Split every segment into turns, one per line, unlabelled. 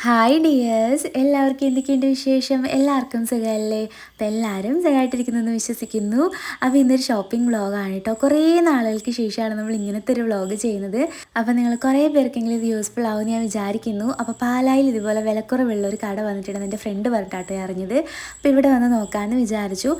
Hi dears, എല്ലാവർക്കും എന്തൊക്കെയുണ്ട് വിശേഷം? എല്ലാവർക്കും സുഖമല്ലേ? അപ്പോൾ എല്ലാവരും സുഖമായിട്ടിരിക്കുന്നെന്ന് വിശ്വസിക്കുന്നു. അപ്പോൾ ഇന്നൊരു ഷോപ്പിംഗ് വ്ളോഗാണ് കേട്ടോ. കുറേ നാളുകൾക്ക് ശേഷമാണ് നമ്മൾ ഇങ്ങനത്തെ ഒരു വ്ളോഗ് ചെയ്യുന്നത്. അപ്പോൾ നിങ്ങൾ കുറേ പേർക്കെങ്കിലും ഇത് യൂസ്ഫുൾ ആവുമെന്ന് ഞാൻ വിചാരിക്കുന്നു. അപ്പോൾ പാലായിൽ ഇതുപോലെ വിലക്കുറവുള്ള ഒരു കട വന്നിട്ടുണ്ടെന്ന് എൻ്റെ ഫ്രണ്ട് പറഞ്ഞിട്ടാട്ടോ അറിഞ്ഞത്. അപ്പോൾ ഇവിടെ വന്ന് നോക്കാമെന്ന് വിചാരിച്ചു.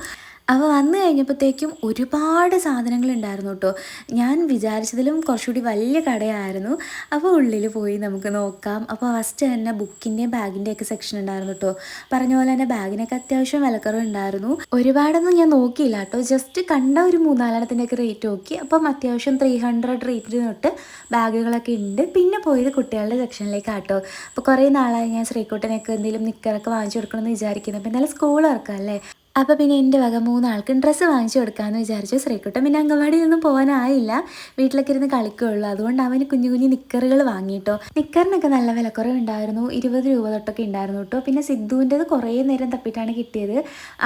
അപ്പോൾ വന്നു കഴിഞ്ഞപ്പോഴത്തേക്കും ഒരുപാട് സാധനങ്ങളുണ്ടായിരുന്നു കേട്ടോ. ഞാൻ വിചാരിച്ചതിലും കുറച്ചുകൂടി വലിയ കടയായിരുന്നു. അപ്പോൾ ഉള്ളിൽ പോയി നമുക്ക് നോക്കാം. അപ്പോൾ ഫസ്റ്റ് തന്നെ ബുക്കിൻ്റെയും ബാഗിൻ്റെയൊക്കെ സെക്ഷൻ ഉണ്ടായിരുന്നു കേട്ടോ. പറഞ്ഞ പോലെ തന്നെ ബാഗിനൊക്കെ അത്യാവശ്യം വിലക്കുറവുണ്ടായിരുന്നു. ഒരുപാടൊന്നും ഞാൻ നോക്കിയില്ല കേട്ടോ. ജസ്റ്റ് കണ്ട ഒരു മൂന്നാലെണ്ണത്തിൻ്റെയൊക്കെ റേറ്റ് നോക്കി. അപ്പം അത്യാവശ്യം 300 റേറ്റിൽ തൊട്ട് ബാഗുകളൊക്കെ ഉണ്ട്. പിന്നെ പോയത് കുട്ടികളുടെ സെക്ഷനിലേക്കാട്ടോ. അപ്പോൾ കുറേ നാളായി ഞാൻ ശ്രീകുട്ടനൊക്കെ എന്തെങ്കിലും നിക്കറൊക്കെ വാങ്ങിച്ചു കൊടുക്കണമെന്ന് വിചാരിക്കുന്നു. അപ്പോൾ എന്നാലും സ്കൂൾ ഇറക്കാമല്ലേ. അപ്പോൾ പിന്നെ എൻ്റെ വക 3 ആൾക്കും ഡ്രസ്സ് വാങ്ങിച്ചു കൊടുക്കാമെന്ന് വിചാരിച്ചു. ശ്രീകുട്ടൻ പിന്നെ അംഗൻവാടിയിലൊന്നും പോകാനായില്ല, വീട്ടിലൊക്കെ ഇരുന്ന് കളിക്കുകയുള്ളൂ. അതുകൊണ്ട് അവന് കുഞ്ഞു കുഞ്ഞു നിക്കറുകൾ വാങ്ങിയിട്ടോ. നിക്കറിനൊക്കെ നല്ല വിലക്കുറവുണ്ടായിരുന്നു. 20 രൂപ തൊട്ടൊക്കെ ഉണ്ടായിരുന്നു കേട്ടോ. പിന്നെ സിദ്ധുവിൻ്റെത് കുറേ നേരം തപ്പിയിട്ടാണ് കിട്ടിയത്.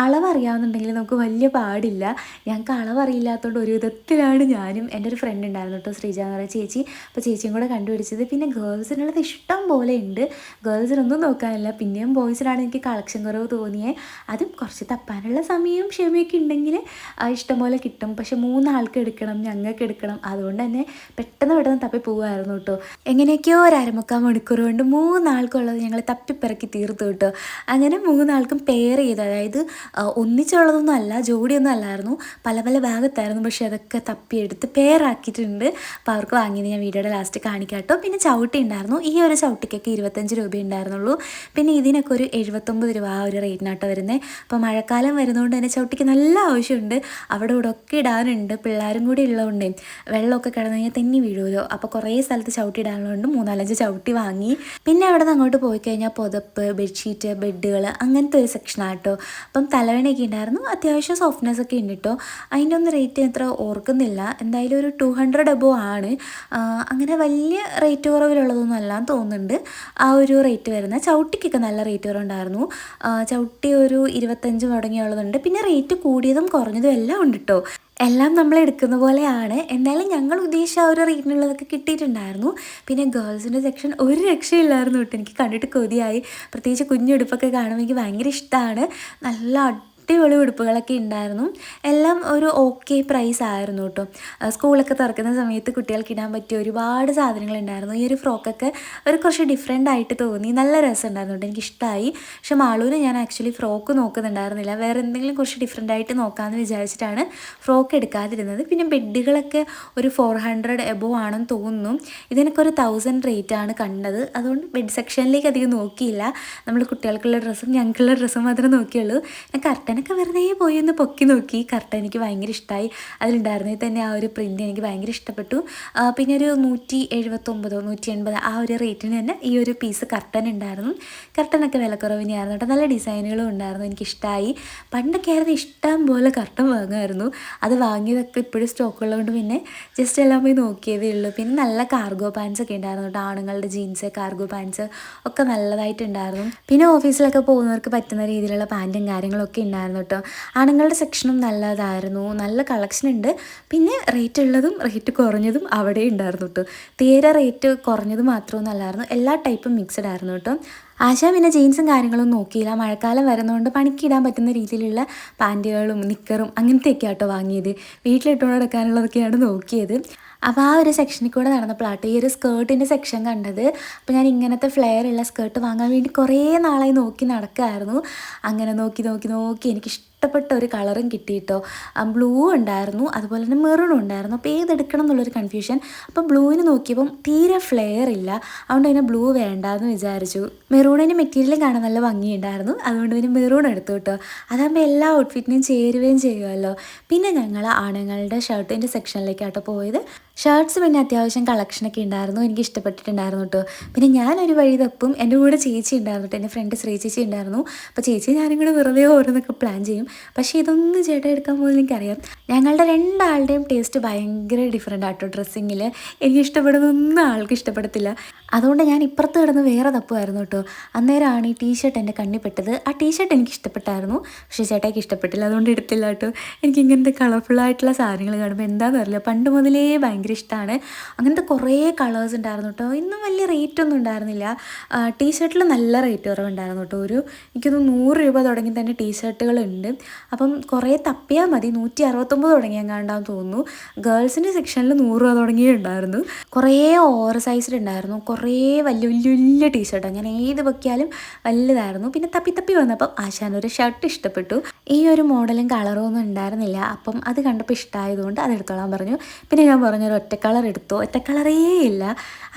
അളവ് അറിയാവുന്നുണ്ടെങ്കിൽ നമുക്ക് വലിയ പാടില്ല. ഞങ്ങൾക്ക് അളവ് അറിയില്ലാത്തതുകൊണ്ട് ഒരു വിധത്തിലാണ് ഞാനും എൻ്റെ ഒരു ഫ്രണ്ട് ഉണ്ടായിരുന്നു കേട്ടോ, ശ്രീജ എന്ന് പറയുന്ന ചേച്ചി. അപ്പോൾ ചേച്ചിയും കൂടെ കണ്ടുപിടിച്ചത്. പിന്നെ ഗേൾസിനുള്ളത് ഇഷ്ടം പോലെ ഉണ്ട്. ഗേൾസിനൊന്നും നോക്കാനില്ല. പിന്നെയും ബോയ്സിനാണ് എനിക്ക് കളക്ഷൻ കുറവ് തോന്നിയത്. അതും കുറച്ച് തപ്പാനുള്ള സമയവും ക്ഷമയൊക്കെ ഉണ്ടെങ്കിൽ ഇഷ്ടംപോലെ കിട്ടും. പക്ഷെ 3 ആൾക്ക് എടുക്കണം, ഞങ്ങൾക്ക് എടുക്കണം. അതുകൊണ്ട് തന്നെ പെട്ടെന്ന് തപ്പി പോവുമായിരുന്നു കേട്ടോ. എങ്ങനെയൊക്കെയോ ഒരു 1/4 മണിക്കൂർ കൊണ്ട് 3 ആൾക്കുള്ളത് ഞങ്ങൾ തപ്പിപ്പിറക്കി തീർത്തു കേട്ടോ. അങ്ങനെ 3 ആൾക്കും പെയർ ചെയ്ത്, അതായത് ഒന്നിച്ചുള്ളതൊന്നും അല്ല, ജോഡിയൊന്നും അല്ലായിരുന്നു, പല പല ഭാഗത്തായിരുന്നു. പക്ഷെ അതൊക്കെ തപ്പിയെടുത്ത് പെയറാക്കിയിട്ടുണ്ട്. അപ്പോൾ അവർക്ക് വാങ്ങിയത് ഞാൻ വീഡിയോയുടെ ലാസ്റ്റ് കാണിക്കാം കേട്ടോ. പിന്നെ ചവിട്ടി ഉണ്ടായിരുന്നു. ഈ ഒരു ചവിട്ടിക്കൊക്കെ 25 രൂപ ഉണ്ടായിരുന്നുള്ളൂ. പിന്നെ ഇതിനൊക്കെ ഒരു 79 രൂപ ആ ഒരു റേറ്റിനാട്ടോ വരുന്നത്. അപ്പോൾ മഴക്കാലം വരുന്നതുകൊണ്ട് തന്നെ ചവിട്ടിക്ക് നല്ല ആവശ്യമുണ്ട്. അവിടെ ഇവിടെ ഒക്കെ ഇടാനുണ്ട്. പിള്ളേരും കൂടി ഉള്ളതുകൊണ്ടേ വെള്ളമൊക്കെ കിടന്നു കഴിഞ്ഞാൽ തെന്നി വീഴുമല്ലോ. അപ്പോൾ കുറേ സ്ഥലത്ത് ചവിട്ടി ഇടാനുള്ളതുകൊണ്ട് 3-4 ചവിട്ടി വാങ്ങി. പിന്നെ അവിടെ നിന്ന് അങ്ങോട്ട് പോയി കഴിഞ്ഞാൽ പുതപ്പ്, ബെഡ്ഷീറ്റ്, ബെഡുകൾ, അങ്ങനത്തെ ഒരു സെക്ഷനാണ് കേട്ടോ. അപ്പം തലവേണയൊക്കെ ഉണ്ടായിരുന്നു. അത്യാവശ്യം സോഫ്റ്റ്നെസ് ഒക്കെ ഉണ്ട് കേട്ടോ. അതിൻ്റെ ഒന്നും റേറ്റ് എത്ര ഓർക്കുന്നില്ല. എന്തായാലും ഒരു 200 എബോവ് ആണ്. അങ്ങനെ വലിയ റേറ്റ് കുറവിലുള്ളതൊന്നും അല്ലാന്ന് തോന്നുന്നുണ്ട് ആ ഒരു റേറ്റ് വരുന്നത്. ചവിട്ടിക്കൊക്കെ നല്ല റേറ്റ് കുറവുണ്ടായിരുന്നു. ചവിട്ടി ഒരു 25 തുടങ്ങിയുള്ളതുണ്ട്. പിന്നെ റേറ്റ് കൂടിയതും കുറഞ്ഞതും എല്ലാം ഉണ്ട് കേട്ടോ. എല്ലാം നമ്മൾ എടുക്കുന്ന പോലെയാണ്. എന്തായാലും ഞങ്ങൾ ഉദ്ദേശിച്ച ആ ഒരു റേറ്റിനുള്ളതൊക്കെ കിട്ടിയിട്ടുണ്ടായിരുന്നു. പിന്നെ ഗേൾസിൻ്റെ സെക്ഷൻ ഒരു രക്ഷയില്ലായിരുന്നു കേട്ടോ. എനിക്ക് കണ്ടിട്ട് കൊതിയായി. പ്രത്യേകിച്ച് കുഞ്ഞുടുപ്പൊക്കെ കാണുമ്പോൾ എനിക്ക് ഭയങ്കര ഇഷ്ടമാണ്. നല്ല അടിപൊളി ഉടുപ്പുകളൊക്കെ ഉണ്ടായിരുന്നു. എല്ലാം ഒരു ഓക്കെ പ്രൈസ് ആയിരുന്നു കേട്ടോ. സ്കൂളൊക്കെ തുറക്കുന്ന സമയത്ത് കുട്ടികൾക്ക് ഇടാൻ പറ്റിയ ഒരുപാട് സാധനങ്ങളുണ്ടായിരുന്നു. ഈ ഒരു ഫ്രോക്കൊക്കെ ഒരു കുറച്ച് ഡിഫറെൻ്റ് ആയിട്ട് തോന്നി. നല്ല രസമുണ്ടായിരുന്നു കേട്ടോ, എനിക്കിഷ്ടമായി. പക്ഷെ മാളൂന് ഞാൻ ആക്ച്വലി ഫ്രോക്ക് നോക്കുന്നുണ്ടായിരുന്നില്ല. വേറെ എന്തെങ്കിലും കുറച്ച് ഡിഫറെൻ്റ് ആയിട്ട് നോക്കാമെന്ന് വിചാരിച്ചിട്ടാണ് ഫ്രോക്ക് എടുക്കാതിരുന്നത്. പിന്നെ ബെഡുകളൊക്കെ ഒരു 400 എബോവ് ആണെന്ന് തോന്നുന്നു. ഇതിനൊക്കെ ഒരു 1000 റേറ്റാണ് കണ്ടത്. അതുകൊണ്ട് ബെഡ് സെക്ഷനിലേക്ക് അധികം നോക്കിയില്ല. നമ്മൾ കുട്ടികൾക്കുള്ള ഡ്രസ്സും ഞങ്ങൾക്കുള്ള ഡ്രസ്സും മാത്രമേ നോക്കിയുള്ളൂ. ഞാൻ കർട്ടനൊക്കെ വെറുതെ പോയി ഒന്ന് പൊക്കി നോക്കി. കർട്ടൻ എനിക്ക് ഭയങ്കര ഇഷ്ടമായി. അതിലുണ്ടായിരുന്നേ തന്നെ ആ ഒരു പ്രിൻ്റ് എനിക്ക് ഭയങ്കര ഇഷ്ടപ്പെട്ടു. പിന്നെ ഒരു 179 180 ആ ഒരു റേറ്റിന് തന്നെ ഈ ഒരു പീസ് കർട്ടൻ ഉണ്ടായിരുന്നു. കർട്ടനൊക്കെ വിലക്കുറവിനെയായിരുന്നു കേട്ടോ. നല്ല ഡിസൈനുകളും ഉണ്ടായിരുന്നു, എനിക്കിഷ്ടമായി. പണ്ടൊക്കെ ആയിരുന്നു ഇഷ്ടം പോലെ കർട്ടൻ വാങ്ങുമായിരുന്നു. അത് വാങ്ങിയതൊക്കെ ഇപ്പോഴും സ്റ്റോക്കുള്ളതുകൊണ്ട് പിന്നെ ജസ്റ്റ് എല്ലാം പോയി നോക്കിയതേ ഉള്ളൂ. പിന്നെ നല്ല കാർഗോ പാൻസ് ഒക്കെ ഉണ്ടായിരുന്നു കേട്ടോ. ആണുങ്ങളുടെ ജീൻസ്, കാർഗോ പാൻസ് ഒക്കെ നല്ലതായിട്ടുണ്ടായിരുന്നു. പിന്നെ ഓഫീസിലൊക്കെ പോകുന്നവർക്ക് പറ്റുന്ന രീതിയിലുള്ള പാൻറ്റും കാര്യങ്ങളൊക്കെ ഉണ്ടായിരുന്നു കേട്ടോ. ആണുങ്ങളുടെ സെക്ഷനും നല്ലതായിരുന്നു. നല്ല കളക്ഷൻ ഉണ്ട്. പിന്നെ റേറ്റ് ഉള്ളതും റേറ്റ് കുറഞ്ഞതും അവിടെ ഉണ്ടായിരുന്നു കേട്ടോ. തീരെ റേറ്റ് കുറഞ്ഞത് മാത്രമൊന്നും അല്ലായിരുന്നു, എല്ലാ ടൈപ്പും മിക്സഡ് ആയിരുന്നു കേട്ടോ. ആശ പിന്നെ ജീൻസും കാര്യങ്ങളും നോക്കിയില്ല. മഴക്കാലം വരുന്നതുകൊണ്ട് പണിക്കിടാൻ പറ്റുന്ന രീതിയിലുള്ള പാൻറ്റുകളും നിക്കറും അങ്ങനത്തെയൊക്കെ ആട്ടോ വാങ്ങിയത്. വീട്ടിലിട്ടുകൊണ്ട് നടക്കാനുള്ളതൊക്കെയാണ് നോക്കിയത്. അപ്പോൾ ആ ഒരു സെക്ഷനിൽ കൂടെ നടന്നപ്പോഴാട്ടോ ഈ ഒരു സ്കേർട്ടിൻ്റെ സെക്ഷൻ കണ്ടത്. അപ്പോൾ ഞാൻ ഇങ്ങനത്തെ ഫ്ലെയർ ഉള്ള സ്കേർട്ട് വാങ്ങാൻ വേണ്ടി കുറേ നാളായി നോക്കി നടക്കുമായിരുന്നു. അങ്ങനെ നോക്കി എനിക്ക് ഇഷ്ടപ്പെട്ട ഒരു കളറും കിട്ടിയിട്ടോ. ബ്ലൂ ഉണ്ടായിരുന്നു, അതുപോലെ തന്നെ മെറൂണും ഉണ്ടായിരുന്നു. അപ്പോൾ ഏതെടുക്കണം എന്നുള്ളൊരു കൺഫ്യൂഷൻ. അപ്പോൾ ബ്ലൂവിന് നോക്കിയപ്പം തീരെ ഫ്ലെയർ ഇല്ല. അതുകൊണ്ട് തന്നെ ബ്ലൂ വേണ്ടാന്ന് വിചാരിച്ചു. മെറൂണിൻ്റെ മെറ്റീരിയലും കാണാൻ നല്ല ഭംഗിയുണ്ടായിരുന്നു. അതുകൊണ്ട് പിന്നെ മെറൂൺ എടുത്തു കേട്ടോ. അതാകുമ്പോൾ എല്ലാ ഔട്ട്ഫിറ്റിനും ചേരുകയും ചെയ്യുമല്ലോ. പിന്നെ ഞങ്ങൾ ആണുങ്ങളുടെ ഷർട്ടിൻ്റെ സെക്ഷനിലേക്കാട്ടോ പോയത്. ഷർട്ട്സ് പിന്നെ അത്യാവശ്യം കളക്ഷനൊക്കെ ഉണ്ടായിരുന്നു, എനിക്ക് ഇഷ്ടപ്പെട്ടിട്ടുണ്ടായിരുന്നു കേട്ടോ. പിന്നെ ഞാനൊരു വഴി തപ്പും. എൻ്റെ കൂടെ ചേച്ചി ഉണ്ടായിരുന്നു കേട്ടോ, എൻ്റെ ഫ്രണ്ട് ശ്രീ ചേച്ചി ഉണ്ടായിരുന്നു. അപ്പോൾ ചേച്ചി ഞാനും കൂടെ വെറുതെ ഓരോന്നൊക്കെ പ്ലാൻ ചെയ്യും. പക്ഷേ ഇതൊന്നും ചേട്ടൻ എടുക്കാൻ പോകുന്നത് എനിക്കറിയാം. ഞങ്ങളുടെ രണ്ടാളുടെയും ടേസ്റ്റ് ഭയങ്കര ഡിഫറെൻ്റ് ആട്ടോ ഡ്രസ്സിങ്ങിൽ. എനിക്ക് ഇഷ്ടപ്പെടുന്നൊന്നും ആൾക്ക് ഇഷ്ടപ്പെടത്തില്ല. അതുകൊണ്ട് ഞാൻ ഇപ്പുറത്ത് കിടന്ന് വേറെ തപ്പുമായിരുന്നു കേട്ടോ. അന്നേരമാണ് ഈ ടീഷർട്ട് എൻ്റെ കണ്ണിൽ പെട്ടത്. ആ ടീഷർട്ട് എനിക്ക് ഇഷ്ടപ്പെട്ടായിരുന്നു, പക്ഷേ ചേട്ടായിക്ക് ഇഷ്ടപ്പെട്ടില്ല, അതുകൊണ്ട് എടുത്തില്ല കേട്ടോ. എനിക്ക് ഇങ്ങനത്തെ കളർഫുള്ളായിട്ടുള്ള സാധനങ്ങൾ കാണുമ്പോൾ എന്താണെന്ന് അറിയില്ല, പണ്ട് മുതലേ ഭയങ്കര ഇഷ്ടമാണ്. അങ്ങനത്തെ കുറേ കളേഴ്സ് ഉണ്ടായിരുന്നു കേട്ടോ. ഇന്നും വലിയ റേറ്റ് ഒന്നും ഉണ്ടായിരുന്നില്ല. ടീഷർട്ടിൽ നല്ല റേറ്റ് കുറവുണ്ടായിരുന്നു കേട്ടോ. എനിക്കൊന്ന് 100 രൂപ തുടങ്ങി തന്നെ ടീഷർട്ടുകളുണ്ട്. അപ്പം കുറേ തപ്പിയാൽ മതി. 169 തുടങ്ങിയെങ്ങാണ്ടാന്ന് തോന്നുന്നു. ഗേൾസിൻ്റെ സെക്ഷനിൽ 100 രൂപ തുടങ്ങിയേ ഉണ്ടായിരുന്നു. കുറേ ഓവർ സൈസ്ഡ് ഉണ്ടായിരുന്നു, കുറേ വലിയ വലിയ വലിയ ടീഷർട്ട്, അങ്ങനെ ഏത് പൊക്കിയാലും വലുതായിരുന്നു. പിന്നെ തപ്പി തപ്പി വന്നപ്പം ആശാനൊരു ഷർട്ട് ഇഷ്ടപ്പെട്ടു. ഈ ഒരു മോഡലും കളറും ഒന്നും ഉണ്ടായിരുന്നില്ല. അപ്പം അത് കണ്ടപ്പോൾ ഇഷ്ടമായതുകൊണ്ട് അത് എടുത്തോളാൻ പറഞ്ഞു. പിന്നെ ഞാൻ പറഞ്ഞൊരു ഒറ്റ കളർ എടുത്തു. ഒറ്റ കളറേ ഇല്ല.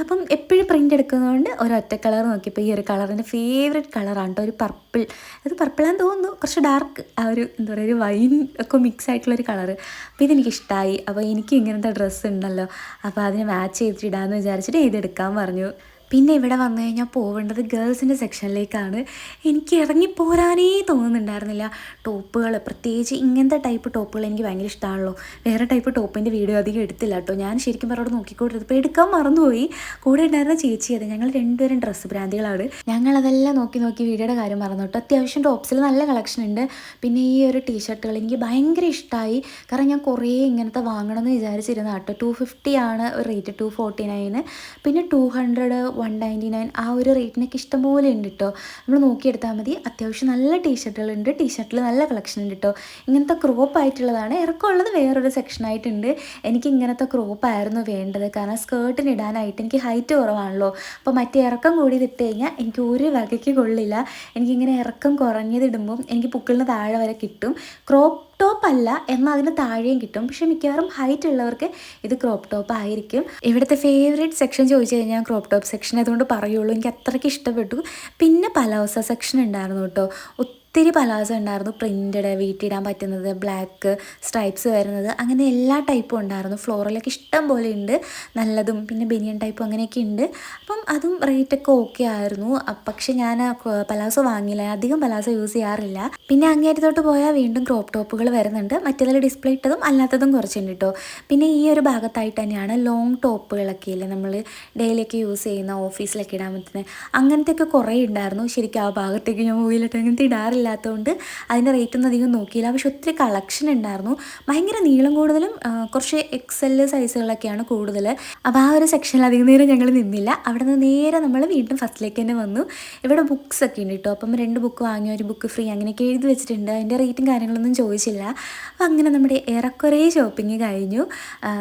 അപ്പം എപ്പോഴും പ്രിൻ്റ് എടുക്കുന്നതുകൊണ്ട് ഒരു ഒറ്റ കളർ നോക്കിയപ്പോൾ ഈ ഒരു കളറിൻ്റെ ഫേവറേറ്റ് കളറാണ് കേട്ടോ, ഒരു പർപ്പിൾ. അത് പർപ്പിളാന്ന് തോന്നുന്നു, കുറച്ച് ഡാർക്ക്, ആ ഒരു എന്താ പറയുക, ഒരു വൈൻ ഒക്കെ മിക്സ് ആയിട്ടുള്ളൊരു കളറ്. അപ്പോൾ ഇതെനിക്കിഷ്ടമായി. അപ്പോൾ എനിക്ക് ഇങ്ങനത്തെ ഡ്രസ്സ് ഉണ്ടല്ലോ, അപ്പോൾ അതിന് മാച്ച് ചെയ്തിടാമെന്ന് വിചാരിച്ചിട്ട് ഇതെടുക്കാൻ പറഞ്ഞു. പിന്നെ ഇവിടെ വന്നു കഴിഞ്ഞാൽ പോവേണ്ടത് ഗേൾസിൻ്റെ സെക്ഷനിലേക്കാണ്. എനിക്ക് ഇറങ്ങിപ്പോരാനേ തോന്നുന്നുണ്ടായിരുന്നില്ല. ടോപ്പുകൾ, പ്രത്യേകിച്ച് ഇങ്ങനത്തെ ടൈപ്പ് ടോപ്പുകൾ എനിക്ക് ഭയങ്കര ഇഷ്ടമാണല്ലോ. വേറെ ടൈപ്പ് ടോപ്പിൻ്റെ വീഡിയോ അധികം എടുത്തില്ല കേട്ടോ. ഞാൻ ശരിക്കും പറഞ്ഞോട് നോക്കിക്കൊണ്ടിരുന്നപ്പോൾ എടുക്കാൻ മറന്നുപോയി. കൂടെ ഉണ്ടായിരുന്ന ചേച്ചി അത്. ഞങ്ങൾ രണ്ടുപേരും ഡ്രസ്സ് ഭ്രാന്തികളാണ്. ഞങ്ങളതെല്ലാം നോക്കി നോക്കി വീഡിയോയുടെ കാര്യം മറന്നു കേട്ടോ. അത്യാവശ്യം ടോപ്സിൽ നല്ല കളക്ഷൻ ഉണ്ട്. പിന്നെ ഈ ഒരു ടീഷർട്ടുകൾ എനിക്ക് ഭയങ്കര ഇഷ്ടമായി. കാരണം ഞാൻ കുറേ ഇങ്ങനത്തെ വാങ്ങണമെന്ന് വിചാരിച്ചിരുന്ന കേട്ടോ. 250 ആണ് റേറ്റ്, 249. പിന്നെ 200, 199 ആ ഒരു റേറ്റിനൊക്കെ ഇഷ്ടംപോലെ ഉണ്ട് കേട്ടോ. നമ്മൾ നോക്കിയെടുത്താൽ മതി. അത്യാവശ്യം നല്ല ടീഷർട്ടുകളുണ്ട്. ടീഷർട്ടിൽ നല്ല കളക്ഷൻ ഉണ്ട് കേട്ടോ. ഇങ്ങനത്തെ ക്രോപ്പ് ആയിട്ടുള്ളതാണ്. ഇറക്കമുള്ളത് വേറൊരു സെക്ഷനായിട്ടുണ്ട്. എനിക്ക് ഇങ്ങനത്തെ ക്രോപ്പായിരുന്നു വേണ്ടത്. കാരണം സ്കേർട്ടിന് ഇടാനായിട്ട് എനിക്ക് ഹൈറ്റ് കുറവാണല്ലോ. അപ്പോൾ മറ്റേ ഇറക്കം കൂടി ഇട്ട് കഴിഞ്ഞാൽ എനിക്ക് ഒരു വകയ്ക്ക് കൊള്ളില്ല. എനിക്കിങ്ങനെ ഇറക്കം കുറഞ്ഞതിടുമ്പം എനിക്ക് പുക്കിളിന് താഴെ വരെ കിട്ടും. ക്രോപ്പ് ടോപ്പ് അല്ല, എന്നാൽ അതിന് താഴെയും കിട്ടും. പക്ഷെ മിക്കവാറും ഹൈറ്റ് ഉള്ളവർക്ക് ഇത് ക്രോപ്പ് ടോപ്പ് ആയിരിക്കും. ഇവിടുത്തെ ഫേവറേറ്റ് സെക്ഷൻ ചോദിച്ചു കഴിഞ്ഞാൽ ക്രോപ്പ് ടോപ്പ് സെക്ഷൻ അതുകൊണ്ട് പറയുള്ളൂ. എനിക്ക് അത്രയ്ക്ക് ഇഷ്ടപ്പെട്ടു. പിന്നെ പലോസ സെക്ഷൻ ഉണ്ടായിരുന്നു കേട്ടോ. ഒത്തിരി പലാസോ ഉണ്ടായിരുന്നു. പ്രിൻറ്റഡ്, വീട്ടിടാൻ പറ്റുന്നത്, ബ്ലാക്ക് സ്ട്രൈപ്സ് വരുന്നത്, അങ്ങനെ എല്ലാ ടൈപ്പും ഉണ്ടായിരുന്നു. ഫ്ലോറലൊക്കെ ഇഷ്ടം പോലെ ഉണ്ട്, നല്ലതും. പിന്നെ ബനിയൻ ടൈപ്പും അങ്ങനെയൊക്കെ ഉണ്ട്. അപ്പം അതും റേറ്റൊക്കെ ഓക്കെ ആയിരുന്നു. പക്ഷെ ഞാൻ പലാസോ വാങ്ങിയില്ല. അധികം പലാസോ യൂസ് ചെയ്യാറില്ല. പിന്നെ അങ്ങേറ്റത്തോട്ട് പോയാൽ വീണ്ടും ക്രോപ്പ് ടോപ്പുകൾ വരുന്നുണ്ട്. മറ്റേതിൽ ഡിസ്പ്ലേ ഇട്ടതും അല്ലാത്തതും കുറച്ചുണ്ട് കേട്ടോ. പിന്നെ ഈ ഒരു ഭാഗത്തായിട്ട് തന്നെയാണ് ലോങ് ടോപ്പുകളൊക്കെ ഇല്ലേ, നമ്മൾ ഡെയിലിയൊക്കെ യൂസ് ചെയ്യുന്ന, ഓഫീസിലൊക്കെ ഇടാൻ പറ്റുന്നത്, അങ്ങനത്തെയൊക്കെ കുറേ ഉണ്ടായിരുന്നു. ശരിക്കും ആ ഭാഗത്തേക്ക് ഞാൻ മൂവിയിലിട്ട് അങ്ങനത്തെ ഇടാറില്ലാത്തതുകൊണ്ട് അതിൻ്റെ റേറ്റൊന്നും അധികം നോക്കിയില്ല. പക്ഷെ ഒത്തിരി കളക്ഷൻ ഉണ്ടായിരുന്നു. ഭയങ്കര നീളം കൂടുതലും കുറച്ച് XL സൈസുകളൊക്കെയാണ് കൂടുതൽ. അപ്പോൾ ആ ഒരു സെക്ഷനിൽ അധികം നേരം ഞങ്ങൾ നിന്നില്ല. അവിടെ നിന്ന് നേരെ നമ്മൾ വീണ്ടും ഫസ്റ്റിലേക്ക് തന്നെ വന്നു. ഇവിടെ ബുക്സ് ഒക്കെ ഉണ്ട് കേട്ടോ. അപ്പം 2 ബുക്ക് വാങ്ങി, ഒരു ബുക്ക് ഫ്രീ, അങ്ങനെയൊക്കെ എഴുതി വെച്ചിട്ടുണ്ട്. അതിൻ്റെ റേറ്റും കാര്യങ്ങളൊന്നും ചോദിച്ചില്ല. അപ്പം അങ്ങനെ നമ്മുടെ ഏറെക്കുറെ ഷോപ്പിംഗ് കഴിഞ്ഞു.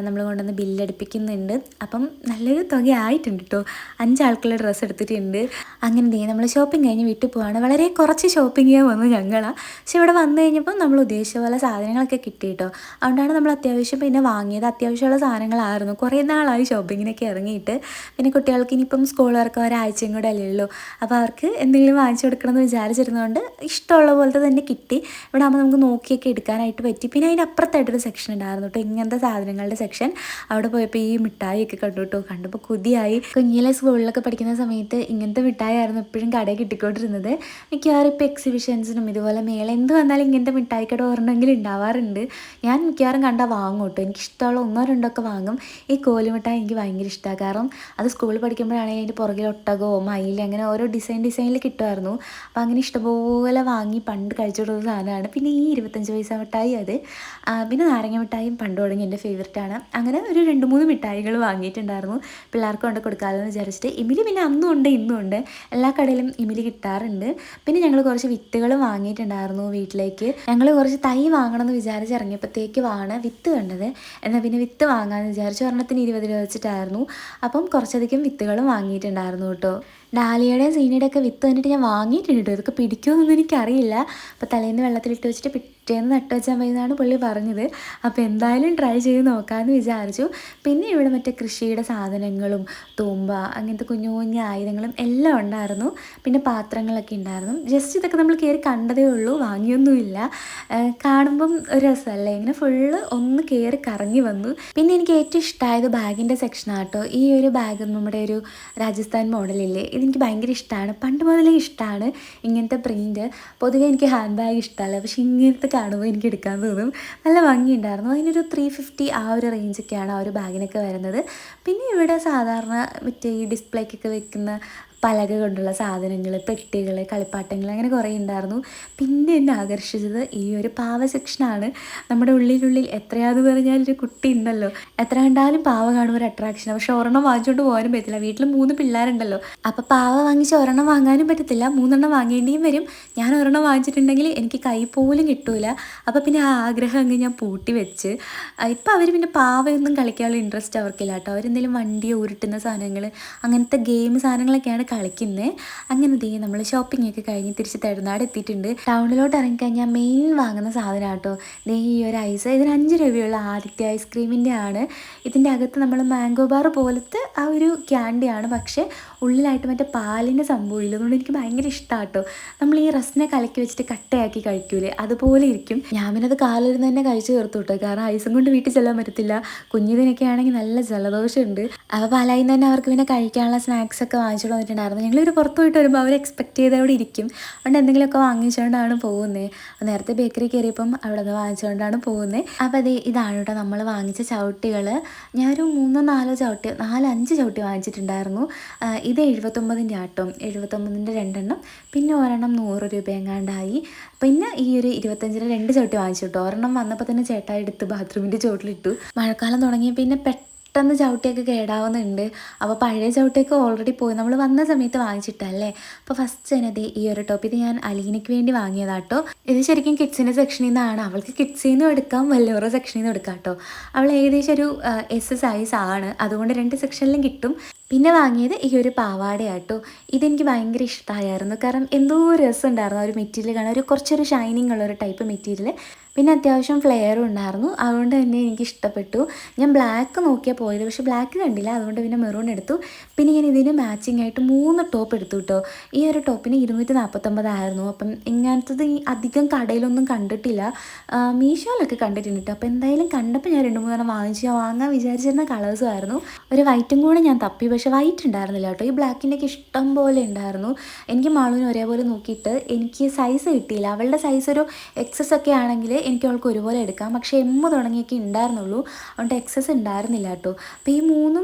നമ്മൾ കൊണ്ടുവന്ന് ബില്ലടിപ്പിക്കുന്നുണ്ട്. അപ്പം നല്ലൊരു തുക ആയിട്ടുണ്ട് കേട്ടോ. 5 ആൾക്കുള്ള ഡ്രസ്സ് എടുത്തിട്ടുണ്ട്. അങ്ങനെ നമ്മൾ ഷോപ്പിംഗ് കഴിഞ്ഞ് വീട്ടിൽ പോവാണ്. വളരെ കുറച്ച് ഷോപ്പിംഗ് ചെയ്യാൻ വന്നു ഞങ്ങളാണ്. പക്ഷെ ഇവിടെ വന്നു കഴിഞ്ഞപ്പോൾ നമ്മൾ ഉദ്ദേശിച്ച പോലെ സാധനങ്ങളൊക്കെ കിട്ടി കേട്ടോ. അതുകൊണ്ടാണ് നമ്മൾ അത്യാവശ്യം പിന്നെ വാങ്ങിയത്. അത്യാവശ്യമുള്ള സാധനങ്ങളായിരുന്നു. കുറേ നാളായി ഷോപ്പിങ്ങിനൊക്കെ ഇറങ്ങിയിട്ട്. പിന്നെ കുട്ടികൾക്ക് ഇനിയിപ്പം സ്കൂൾ വർക്ക് ഒരാഴ്ചയും കൂടെ അല്ലേ ഉള്ളൂ. അപ്പോൾ അവർക്ക് എന്തെങ്കിലും വാങ്ങിച്ചു കൊടുക്കണമെന്ന് വിചാരിച്ചിരുന്നതുകൊണ്ട് ഇഷ്ടമുള്ള പോലത്തെ തന്നെ കിട്ടി. ഇവിടെ ആകുമ്പോൾ നമുക്ക് നോക്കിയൊക്കെ എടുക്കാനായിട്ട് പറ്റി. പിന്നെ അതിൻ്റെ അപ്പുറത്തായിട്ടൊരു സെക്ഷൻ ഉണ്ടായിരുന്നു കേട്ടോ, ഇങ്ങനത്തെ സാധനങ്ങളുടെ സെക്ഷൻ. അവിടെ പോയപ്പോൾ ഈ മിഠായിയൊക്കെ കണ്ടു കേട്ടോ. കണ്ടപ്പോൾ കൊതിയായി. കുഞ്ഞിലെ സ്കൂളിലൊക്കെ പഠിക്കുന്ന സമയത്ത് ഇങ്ങനത്തെ മിഠായി ആയിരുന്നു എപ്പോഴും കടയിൽ കിട്ടിക്കൊണ്ടിരുന്നത്. മിക്കവാറും ഇപ്പോൾ എക്സിബിഷൻസിനും ഇതുപോലെ മേള എന്ത് വന്നാലും ഇങ്ങനത്തെ മിഠായിക്കട ഒരെണ്ണമെങ്കിലും ഉണ്ടാവാറുണ്ട്. ഞാൻ മിക്കവാറും കണ്ടാൽ വാങ്ങും കേട്ടോ. എനിക്കിഷ്ടമുള്ള 1-2 ഒക്കെ വാങ്ങും. ഈ കോലുമിഠായി എനിക്ക് ഭയങ്കര ഇഷ്ടമാണ്. കാരണം അത് സ്കൂളിൽ പഠിക്കുമ്പോഴാണെങ്കിൽ അതിൻ്റെ പുറകിൽ ഒട്ടകോ മയിൽ അങ്ങനെ ഓരോ ഡിസൈനിൽ കിട്ടുമായിരുന്നു. അപ്പോൾ അങ്ങനെ ഇഷ്ടംപോലെ വാങ്ങി പണ്ട് കഴിച്ചിട്ടുള്ള സാധനമാണ്. പിന്നെ ഈ 25 പൈസ മിഠായി അത്. പിന്നെ നാരങ്ങ മിഠായിയും പണ്ട് തുടങ്ങി എൻ്റെ ഫേവററ്റാണ്. അങ്ങനെ ഒരു 2-3 മിഠായികൾ വാങ്ങിയിട്ടുണ്ടായിരുന്നു പിള്ളേർക്ക് കൊണ്ട് കൊടുക്കാമല്ലോ എന്ന് വിചാരിച്ചിട്ട്. ഇമിലി പിന്നെ അന്നും ഉണ്ട് ഇന്നും ഉണ്ട്. എല്ലാ കടയിലും ഇമിലി കിട്ടാറുണ്ട്. പിന്നെ ഞങ്ങൾ കുറച്ച് വിത്തുകൾ വാങ്ങിയിട്ടുണ്ടായിരുന്നു വീട്ടിലേക്ക്. ഞങ്ങൾ കുറച്ച് തൈ വാങ്ങണമെന്ന് വിചാരിച്ച് ഇറങ്ങിയപ്പോഴത്തേക്കുമാണ് വിത്ത് കണ്ടത്. എന്നാൽ പിന്നെ വിത്ത് വാങ്ങാമെന്ന് വിചാരിച്ചു. ഒരെണ്ണത്തിന് 20 രൂപ വെച്ചിട്ടായിരുന്നു. അപ്പം കുറച്ചധികം വിത്തുകളും വാങ്ങിയിട്ടുണ്ടായിരുന്നു കേട്ടോ. ഡാലിയുടെയും സീനിയുടെ ഒക്കെ വിത്ത് വന്നിട്ട് ഞാൻ വാങ്ങിയിട്ടുണ്ട് കേട്ടോ. ഇതൊക്കെ പിടിക്കുമെന്നൊന്നും എനിക്കറിയില്ല. അപ്പോൾ തലേന്ന് വെള്ളത്തിലിട്ട് വെച്ചിട്ട് പിറ്റേന്ന് നട്ട് വെച്ചാൽ മതി എന്നാണ് പുള്ളി പറഞ്ഞത്. അപ്പോൾ എന്തായാലും ട്രൈ ചെയ്ത് നോക്കാമെന്ന് വിചാരിച്ചു. പിന്നെ ഇവിടെ മറ്റേ കൃഷിയുടെ സാധനങ്ങളും തൂമ്പ അങ്ങനത്തെ കുഞ്ഞു കുഞ്ഞു ആയുധങ്ങളും എല്ലാം ഉണ്ടായിരുന്നു. പിന്നെ പാത്രങ്ങളൊക്കെ ഉണ്ടായിരുന്നു. ജസ്റ്റ് ഇതൊക്കെ നമ്മൾ കയറി കണ്ടതേ ഉള്ളൂ, വാങ്ങിയൊന്നുമില്ല. കാണുമ്പം ഒരു രസമല്ലേ, ഇങ്ങനെ ഫുള്ള് ഒന്ന് കയറി കറങ്ങി വന്നു. പിന്നെ എനിക്ക് ഏറ്റവും ഇഷ്ടമായത് ബാഗിൻ്റെ സെക്ഷനാണ് കേട്ടോ. ഈ ഒരു ബാഗ് നമ്മുടെ ഒരു രാജസ്ഥാൻ മോഡലില്ലേ, ഇതെനിക്ക് ഭയങ്കര ഇഷ്ടമാണ്, പണ്ട് മുതലേ ഇഷ്ടമാണ് ഇങ്ങനത്തെ പ്രിൻറ്റ്. പൊതുവേ എനിക്ക് ഹാൻഡ് ബാഗ് ഇഷ്ടമല്ല, പക്ഷേ ഇങ്ങനത്തെ കാണുമ്പോൾ എനിക്ക് എടുക്കാൻ തോന്നും. നല്ല ഭംഗിയുണ്ടായിരുന്നു. അതിനൊരു 350 ആ ഒരു റേഞ്ചൊക്കെയാണ് ആ ഒരു ബാഗിനൊക്കെ വരുന്നത്. പിന്നെ ഇവിടെ സാധാരണ മറ്റേ ഈ ഡിസ്പ്ലേക്കൊക്കെ വെക്കുന്ന പലക കൊണ്ടുള്ള സാധനങ്ങൾ, പെട്ടികൾ, കളിപ്പാട്ടങ്ങൾ, അങ്ങനെ കുറേ ഉണ്ടായിരുന്നു. പിന്നെ എന്നെ ആകർഷിച്ചത് ഈ ഒരു പാവ സെക്ഷനാണ്. നമ്മുടെ ഉള്ളിലുള്ളിൽ എത്രയാന്ന് പറഞ്ഞാലൊരു കുട്ടി ഉണ്ടല്ലോ, എത്ര കണ്ടാലും പാവ കാണുമ്പോൾ ഒരു അട്രാക്ഷനാണ്. പക്ഷെ ഒരെണ്ണം വാങ്ങിച്ചുകൊണ്ട് പോകാനും പറ്റില്ല, വീട്ടിൽ 3 പിള്ളേരുണ്ടല്ലോ. അപ്പോൾ പാവ വാങ്ങിച്ച് ഒരെണ്ണം വാങ്ങാനും പറ്റത്തില്ല, 3 വാങ്ങേണ്ടിയും വരും. ഞാൻ ഒരെണ്ണം വാങ്ങിച്ചിട്ടുണ്ടെങ്കിൽ എനിക്ക് കൈ പോലും കിട്ടൂല. അപ്പോൾ പിന്നെ ആ ആഗ്രഹം അങ്ങ് ഞാൻ പൂട്ടി വെച്ച്. ഇപ്പം അവർ പിന്നെ പാവയൊന്നും കളിക്കാനുള്ള ഇൻട്രസ്റ്റ് അവർക്കില്ല കേട്ടോ. അവരെന്തെങ്കിലും വണ്ടിയോ ഉരുട്ടുന്ന സാധനങ്ങൾ, അങ്ങനത്തെ ഗെയിം സാധനങ്ങളൊക്കെയാണ് കളിക്കുന്നത്. അങ്ങനെ നമ്മൾ ഷോപ്പിംഗ് ഒക്കെ കഴിഞ്ഞ് തിരിച്ച് തഴുന്നാട് എത്തിയിട്ടുണ്ട്. ടൗണിലോട്ട് ഇറങ്ങിക്കഴിഞ്ഞാൽ മെയിൻ വാങ്ങുന്ന സാധനം കേട്ടോ ഈ ഒരു ഐസ്. ഇതിന് 5 രൂപയുള്ള ആദിത്യ ഐസ്ക്രീമിൻ്റെ ആണ്. ഇതിൻ്റെ അകത്ത് നമ്മൾ മാംഗോ ബാർ പോലത്തെ ആ ഒരു ക്യാൻഡിയാണ്, പക്ഷേ ഉള്ളിലായിട്ട് മറ്റേ പാലിൻ്റെ സംഭവമില്ല. അതുകൊണ്ട് എനിക്ക് ഭയങ്കര ഇഷ്ടമാണ് കേട്ടോ. നമ്മൾ ഈ റസ്നെ കലക്കി വെച്ചിട്ട് കട്ടയാക്കി കഴിക്കൂലേ, അതുപോലെ ഇരിക്കും. ഞാൻ പിന്നെ അത് കാലിരുന്ന് തന്നെ കഴിച്ച് തീർത്തു കേട്ടോ, കാരണം ഐസും കൊണ്ട് വീട്ടിൽ ചെല്ലാൻ പറ്റത്തില്ല. കുഞ്ഞിതിനൊക്കെ ആണെങ്കിൽ നല്ല ജലദോഷമുണ്ട്. അപ്പോൾ പാലായിൽ നിന്ന് തന്നെ അവർക്ക് പിന്നെ കഴിക്കാനുള്ള സ്നാക്സൊക്കെ വാങ്ങിച്ചുകൊണ്ട് വന്നിട്ടുണ്ടായിരുന്നു. ഞങ്ങളൊരു പുറത്ത് പോയിട്ട് വരുമ്പോൾ അവർ എക്സ്പെക്ട് ചെയ്തവിടെ ഇരിക്കും. അതുകൊണ്ട് എന്തെങ്കിലുമൊക്കെ വാങ്ങിച്ചുകൊണ്ടാണ് പോകുന്നത്. നേരത്തെ ബേക്കറി കയറിയപ്പം അവിടെ നിന്ന് വാങ്ങിച്ചുകൊണ്ടാണ് പോകുന്നത്. അപ്പോൾ ഇതാണ് കേട്ടോ നമ്മൾ വാങ്ങിച്ച ചവിട്ടികൾ. ഞാനൊരു 3-4 ചവിട്ടി, 4-5 ചവിട്ടി വാങ്ങിച്ചിട്ടുണ്ടായിരുന്നു. ഇത് 79 ആട്ടോ, 79ൻ്റെ 2 എണ്ണം, പിന്നെ ഒരെണ്ണം 100 രൂപ എങ്ങാണ്ടായി. പിന്നെ ഈ ഒരു 25ന് 2 ചവിട്ടി വാങ്ങിച്ചു കേട്ടോ. ഒരെണ്ണം വന്നപ്പോൾ തന്നെ ചേട്ടായി എടുത്ത് ബാത്റൂമിൻ്റെ ചോട്ടിലിട്ടു. മഴക്കാലം തുടങ്ങിയ പിന്നെ പെട്ടെന്ന് ചവിട്ടിയൊക്കെ കേടാവുന്നുണ്ട്. അപ്പോൾ പഴയ ചവിട്ടിയൊക്കെ ഓൾറെഡി പോയി, നമ്മൾ വന്ന സമയത്ത് വാങ്ങിച്ചിട്ടല്ലേ. അപ്പോൾ ഫസ്റ്റ് തന്നെ ഈ ഒരു ടോപ്പ്, ഇത് ഞാൻ അലീനയ്ക്ക് വേണ്ടി വാങ്ങിയതാട്ടോ. ഇത് ശരിക്കും കിഡ്സിൻ്റെ സെക്ഷനിൽ നിന്നാണ്. അവൾക്ക് കിഡ്സിൽ നിന്നും എടുക്കാം, വലിയവരുടെ സെക്ഷനിൽ നിന്നും എടുക്കാം കേട്ടോ. അവൾ ഏകദേശം ഒരു S സൈസ് ആണ്, അതുകൊണ്ട് 2 സെക്ഷനിലും കിട്ടും. പിന്നെ വാങ്ങിയത് ഈ ഒരു പാവാടയാട്ടോ. ഇതെനിക്ക് ഭയങ്കര ഇഷ്ടമായിരുന്നു, കാരണം എന്തോ രസമുണ്ടായിരുന്നു ആ ഒരു മെറ്റീരിയൽ കാണാൻ. കുറച്ചൊരു ഷൈനിങ് ഉള്ളൊരു ടൈപ്പ് മെറ്റീരിയൽ, പിന്നെ അത്യാവശ്യം ഫ്ലെയറും ഉണ്ടായിരുന്നു. അതുകൊണ്ട് തന്നെ എനിക്ക് ഇഷ്ടപ്പെട്ടു. ഞാൻ ബ്ലാക്ക് നോക്കിയാൽ പോയത്, പക്ഷേ ബ്ലാക്ക് കണ്ടില്ല, അതുകൊണ്ട് പിന്നെ മെറൂൺ എടുത്തു. പിന്നെ ഞാൻ ഇതിന് മാച്ചിങ് ആയിട്ട് 3 ടോപ്പ് എടുത്തു കേട്ടോ. ഈ ഒരു ടോപ്പിന് 249 ആയിരുന്നു. അപ്പം ഇങ്ങനത്തത് അധികം കടയിലൊന്നും കണ്ടിട്ടില്ല, മീഷോയിലൊക്കെ കണ്ടിട്ടുണ്ട് കേട്ടോ. അപ്പോൾ എന്തായാലും കണ്ടപ്പോൾ ഞാൻ 2-3 വാങ്ങാൻ വിചാരിച്ചിരുന്ന കളേഴ്സും ആയിരുന്നു. ഒരു വൈറ്റും കൂടെ ഞാൻ തപ്പി, പക്ഷേ വൈറ്റ് ഉണ്ടായിരുന്നില്ല കേട്ടോ. ഈ ബ്ലാക്കിൻ്റെയൊക്കെ ഇഷ്ടം പോലെ ഉണ്ടായിരുന്നു. എനിക്ക് മാളുവിന് ഒരേപോലെ നോക്കിയിട്ട് എനിക്ക് സൈസ് കിട്ടിയില്ല. അവളുടെ സൈസ് ഒരു XS ഒക്കെ ആണെങ്കിൽ എനിക്ക് അവൾക്ക് ഒരുപോലെ എടുക്കാം, പക്ഷേ M തുടങ്ങിയൊക്കെ ഉണ്ടായിരുന്നുള്ളൂ, അതുകൊണ്ട് XS ഉണ്ടായിരുന്നില്ല കേട്ടോ. അപ്പോൾ ഈ 3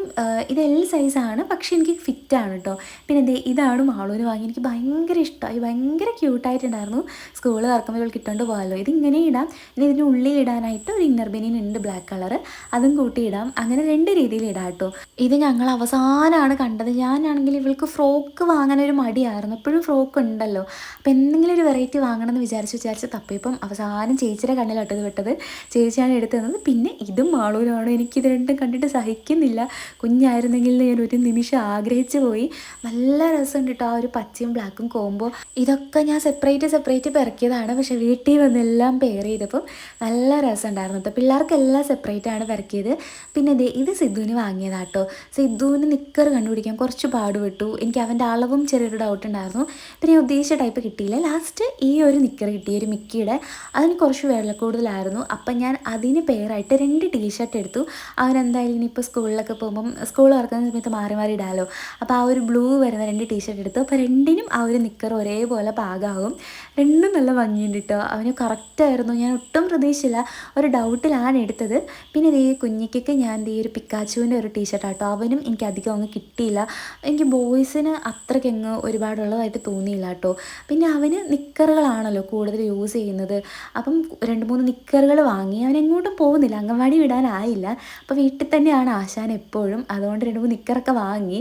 ഇത് L സൈസാണ്, പക്ഷേ എനിക്ക് ഫിറ്റാണ് കേട്ടോ. പിന്നെ ഇതാണ് മാളുവിന് വാങ്ങി. എനിക്ക് ഭയങ്കര ഇഷ്ടമായി, ഭയങ്കര ക്യൂട്ടായിട്ടുണ്ടായിരുന്നു. സ്കൂളിൽ തുറക്കുമ്പോൾ ഇവൾക്ക് ഇട്ടുകൊണ്ട് പോകാമല്ലോ. ഇതിങ്ങനെ ഇടാം, ഇനി ഇതിൻ്റെ ഉള്ളിൽ ഇടാനായിട്ട് ഒരു ഇന്നർ ബനിയൻ ഉണ്ട് ബ്ലാക്ക് കളർ, അതും കൂട്ടി ഇടാം. അങ്ങനെ 2 രീതിയിൽ ഇടാം കേട്ടോ. ഇത് ഞങ്ങൾ അവസാനമാണ് കണ്ടത്. ഞാനാണെങ്കിൽ ഇവൾക്ക് ഫ്രോക്ക് വാങ്ങാനൊരു മടിയായിരുന്നു, എപ്പോഴും ഫ്രോക്ക് ഉണ്ടല്ലോ. അപ്പോൾ എന്തെങ്കിലും ഒരു വെറൈറ്റി വാങ്ങണമെന്ന് വിചാരിച്ച് തപ്പിയപ്പം അവസാനം ചേച്ചിയുടെ കണ്ണിലോട്ടത് വിട്ടത്. ചേച്ചിയാണ് എടുത്തു തന്നത്. പിന്നെ ഇതും മാളൂരാണ്. എനിക്കിത് രണ്ടും കണ്ടിട്ട് സഹിക്കുന്നില്ല. കുഞ്ഞായിരുന്നെങ്കിൽ ഞാൻ ഒരു നിമിഷം ആഗ്രഹിച്ചു പോയി. നല്ല രസമുണ്ട് കേട്ടോ ആ ഒരു പച്ചയും ബ്ലാക്കും കോമ്പോ. ഇതൊക്കെ ഞാൻ സെപ്പറേറ്റ് പെറുക്കിയതാണ്, പക്ഷേ വീട്ടിൽ വന്നെല്ലാം പെയർ ചെയ്തപ്പം നല്ല രസമുണ്ടായിരുന്നു കേട്ടോ. പിള്ളേർക്കെല്ലാം സെപ്പറേറ്റാണ് പെറുക്കിയത്. പിന്നെ ഇത് സിദ്ധുവിന് വാങ്ങിയതാട്ടോ. സിദ്ധുവിന് നിക്കർ കണ്ടുപിടിക്കാൻ കുറച്ച് പാടുപെട്ടു. എനിക്ക് അവൻ്റെ അളവും ചെറിയൊരു ഡൗട്ട് ഉണ്ടായിരുന്നു. പിന്നെ ഉദ്ദേശിച്ച ടൈപ്പ് കിട്ടിയില്ല. ലാസ്റ്റ് ഈ ഒരു നിക്കർ കിട്ടി, ഒരു മിക്കിയുടെ. അതിന് കുറച്ച് വില കൂടുതലായിരുന്നു. അപ്പം ഞാൻ അതിന് പെയറായിട്ട് 2 ടീഷർട്ട് എടുത്തു. അവനെന്തായാലും ഇനിയിപ്പോൾ സ്കൂളിലൊക്കെ പോകുമ്പം സ്കൂൾ തുറക്കുന്ന സമയത്ത് മാറി മാറി ഇടാമല്ലോ. അപ്പോൾ ആ ഒരു ബ്ലൂ വരുന്ന 2 ടീഷർട്ട് എടുത്തു. അപ്പോൾ 2നും ആ ഒരു നിക്കർ ഒരേപോലെ പാകമാകും. 2ഉം നല്ല ഭംഗിയുണ്ട് കേട്ടോ. അവന് കറക്റ്റായിരുന്നു. ഞാൻ ഒട്ടും പ്രതീക്ഷിച്ചില്ല, ഒരു ഡൗട്ടിലാണ് എടുത്തത്. പിന്നെ കുഞ്ഞിക്കൊക്കെ ഞാൻ ഒരു പിക്കാച്ചുവിൻ്റെ ഒരു ടീഷർട്ട് ആട്ടോ. അവനും എനിക്ക് അധികം അങ്ങ് കിട്ടിയില്ല. എനിക്ക് ബോയ്സിന് അത്രയ്ക്കങ്ങ് ഒരുപാടുള്ളതായിട്ട് തോന്നിയില്ല കേട്ടോ. പിന്നെ അവന് നിക്കറുകളാണല്ലോ കൂടുതൽ യൂസ് ചെയ്യുന്നത്. അപ്പം 2-3 നിക്കറുകൾ വാങ്ങി. അവൻ എങ്ങോട്ടും പോകുന്നില്ല, അംഗൻവാടി വിടാനായില്ല. അപ്പോൾ വീട്ടിൽ തന്നെയാണ് ആശാൻ എപ്പോഴും. അതുകൊണ്ട് 2-3 നിക്കറൊക്കെ വാങ്ങി.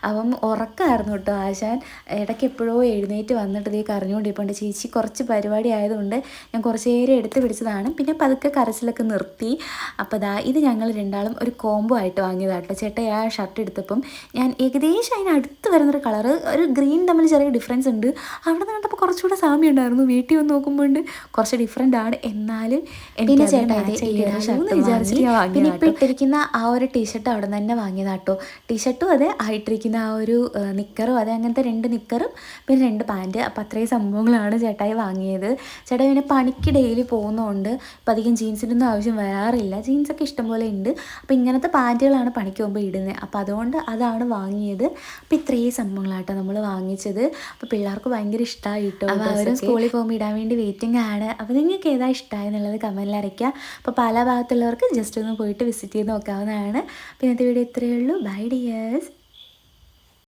അപ്പം ഉറക്കമായിരുന്നു കേട്ടോ ആശാൻ. ഇടയ്ക്ക് എപ്പോഴോ എഴുന്നേറ്റ് വന്നിട്ട് കരഞ്ഞുകൊണ്ടിരിപ്പുണ്ട്. ചേച്ചി കുറച്ച് പരിപാടി ആയതുകൊണ്ട് ഞാൻ കുറച്ച് നേരം എടുത്ത് പിടിച്ചതാണ്. പിന്നെ പതുക്കെ കരച്ചിലൊക്കെ നിർത്തി. അപ്പോൾ ഇത് ഞങ്ങൾ രണ്ടാളും ഒരു കോംബോ ആയിട്ട് വാങ്ങിയതാട്ടോ. ചേട്ടാ ആ ഷർട്ട് എടുത്തപ്പം ഞാൻ ഏകദേശം അതിനടുത്ത് വരുന്നൊരു കളറ്, ഒരു ഗ്രീൻ തമ്മിൽ ചെറിയ ഡിഫറൻസ് ഉണ്ട്. അവിടെ നിന്ന് കണ്ടപ്പോൾ കുറച്ചുകൂടെ സാമ്യം ഉണ്ടായിരുന്നു. വീട്ടിൽ വന്ന് നോക്കുമ്പോൾ കുറച്ച് ഡിഫറെൻ്റ് ആണ്. എന്നാലും പിന്നെ ചേട്ടാ പിന്നെ ഇപ്പോൾ ഇട്ടിരിക്കുന്ന ആ ഒരു ടീഷർട്ട് അവിടെ നിന്ന് തന്നെ വാങ്ങിയതാട്ടോ. ടീഷർട്ടും അതെ, ആയിട്ടിരിക്കുന്ന ആ ഒരു നിക്കറും അതെ. അങ്ങനത്തെ 2 നിക്കറും പിന്നെ 2 പാൻറ്റ്. അപ്പോൾ അത്രയും സംഭവങ്ങളാണ് ചേട്ടായി വാങ്ങിയത്. ചേട്ടായി പിന്നെ പണിക്ക് ഡെയിലി പോകുന്നതുകൊണ്ട് ഇപ്പം അധികം ജീൻസിൻ്റെ ഒന്നും ആവശ്യം വരാറില്ല. ജീൻസൊക്കെ ഇഷ്ടംപോലെ ഉണ്ട്. അപ്പോൾ ഇങ്ങനത്തെ പാൻറ്റുകളാണ് പണിക്ക് പോകുമ്പോൾ ഇടുന്നത്. അപ്പോൾ അതുകൊണ്ട് അത് അതാണ് വാങ്ങിയത്. അപ്പോൾ ഇത്രയും സംഭവങ്ങളാട്ടോ നമ്മൾ വാങ്ങിച്ചത്. അപ്പോൾ പിള്ളേർക്ക് ഭയങ്കര ഇഷ്ടമായി കേട്ടോ. അപ്പോൾ അവരും സ്കൂളിൽ പോകുമ്പോൾ ഇടാൻ വേണ്ടി വെയിറ്റിംഗ് ആണ്. അപ്പോൾ നിങ്ങൾക്ക് ഏതാ ഇഷ്ടമായി എന്നുള്ളത് കമൻറ്റിൽ അറിയിക്കുക. അപ്പോൾ പല ഭാഗത്തുള്ളവർക്ക് ജസ്റ്റ് ഒന്ന് പോയിട്ട് വിസിറ്റ് ചെയ്ത് നോക്കാവുന്നതാണ്. അപ്പോൾ ഇന്നത്തെ വീഡിയോ ഇത്രയേ ഉള്ളൂ. Bye dears.